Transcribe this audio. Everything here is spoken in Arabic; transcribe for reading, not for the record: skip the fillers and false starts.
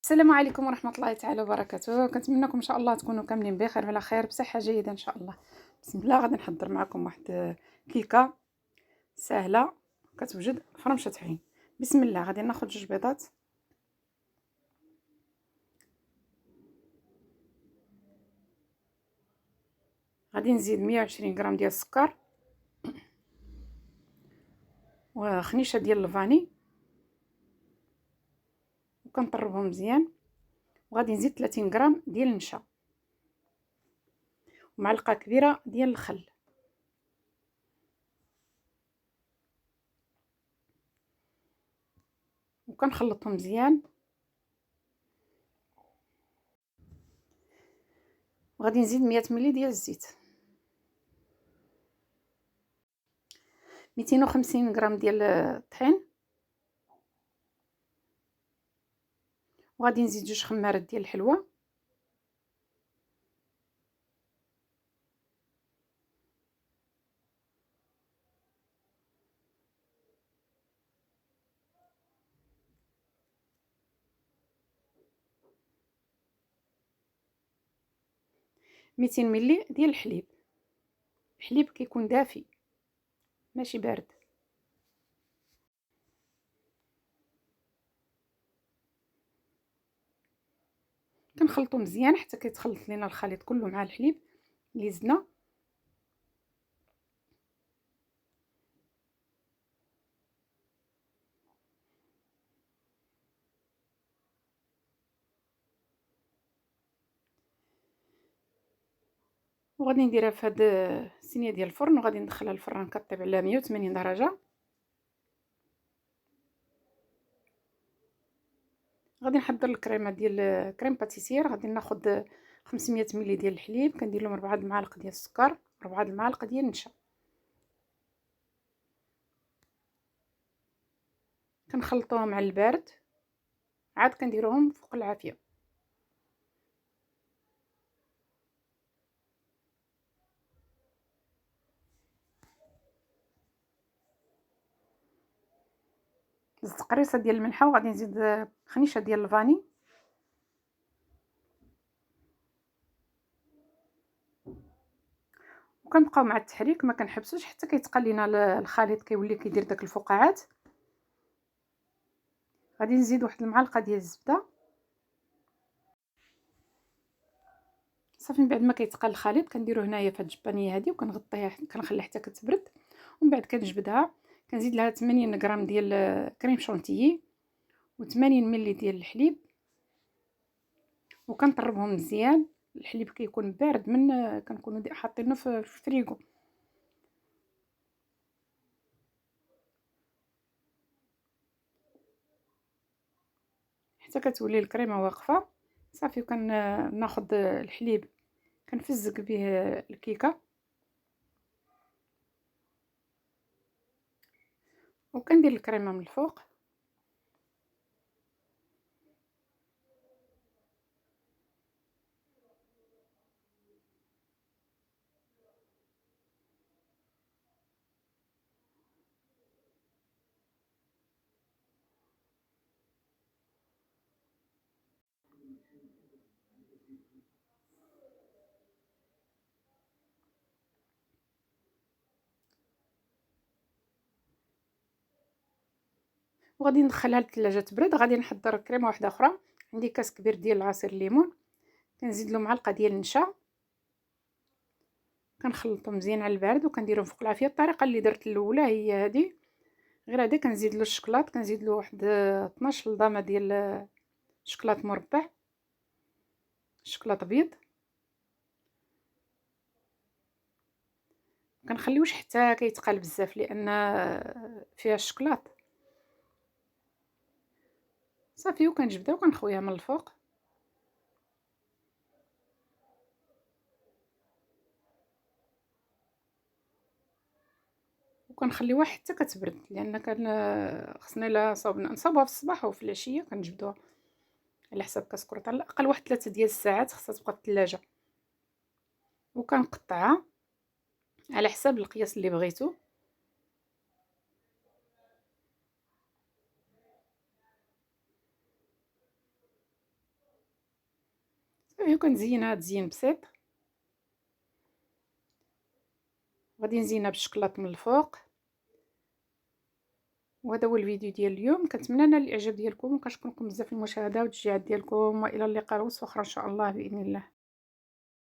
السلام عليكم ورحمة الله تعالى وبركاته. كنتمنىكم ان شاء الله تكونوا كاملين بخير وعلى خير بصحة جيدة ان شاء الله. بسم الله غادي نحضر معكم واحد كيكة سهلة كتوجد فرمشة عين. بسم الله غادي ناخذ 2 بيضات، غادي نزيد 120 غرام ديال السكر وخنيشة ديال الفاني وكنطربهم مزيان، وغادي نزيد 30 غرام ديال النشا ومعلقة كبيرة ديال الخل وكنخلطهم مزيان. وغادي نزيد 100 ملي ديال الزيت، 250 غرام ديال الطحين، وغادي نزيد 2 خمارات ديال الحلوى، ميتين ملي ديال الحليب. الحليب كيكون دافي ماشي بارد. كنخلطو مزيان حتى كيتخلط لينا الخليط كله مع الحليب اللي زدنا. وغادي نديرها في هاد الصينيه ديال الفرن وغادي ندخلها للفران كطيب على 180 درجه. غادي نحضر الكريمه ديال كريم باتيسير. غادي ناخذ 500 ملي ديال الحليب، كندير لهم 4 المعالق ديال السكر، 4 المعالق ديال النشا، كنخلطوهم على البارد، عاد كنديروهم فوق العافيه. زدت قريصه ديال الملحه وغادي نزيد خنيشه ديال الفاني وكنبقاو مع التحريك، ما كنحبسوش حتى كيتقال لينا الخليط كيولي كيدير داك الفقاعات. غادي نزيد واحد المعلقه ديال الزبده صافي. من بعد ما كيتقال الخليط كنديرو هنايا في هاد الجبانيه هادي وكنغطيها، كنخليها حتى كتبرد، ومن بعد كنجبدها. كنزيد لها 80 غرام ديال كريم شونتيي و80 ملي ديال الحليب وكنطربهم مزيان. الحليب كيكون بارد من كنكونوا حاطينه في الفريغو. حتى كتولي الكريمه واقفه صافي. وكناخذ الحليب كنفزق به الكيكه وكندير الكريمه من الفوق. وغادي ندخلها للثلاجه تبرد. غادي نحضر كريمه واحده اخرى. عندي كاس كبير ديال عصير الليمون، كنزيد له معلقه ديال النشا، كنخلطو مزيان على البارد وكنديرهم فوق العافيه. الطريقه اللي درت الاولى هي هذه، غير هذا كنزيد له الشكلاط، كنزيد له واحد 12 لضامه ديال شكلاط مربع، شكلاط بيض. كنخليوش حتى كيتقال بزاف لان فيها الشكلاط صافي. وكنجبدها وكنخويها من الفوق وكنخليوها حتى كتبرد، لان خصنا الا نصاوبوها في الصباح وفي العشيه كنجبدوها على حساب كسكروط. على الاقل واحد 3 ديال الساعات خصها تبقى في الثلاجه. وكنقطعها على حساب القياس اللي بغيتو. شوفي كنزينها تزيين بسيط. غادي نزينها بالشكلاط من الفوق. وهذا هو الفيديو ديال اليوم، كنتمنى نال الاعجاب ديالكم، وكنشكركم بزاف المشاهده والتشجيعات ديالكم، والى اللقاء وصفه اخرى ان شاء الله باذن الله.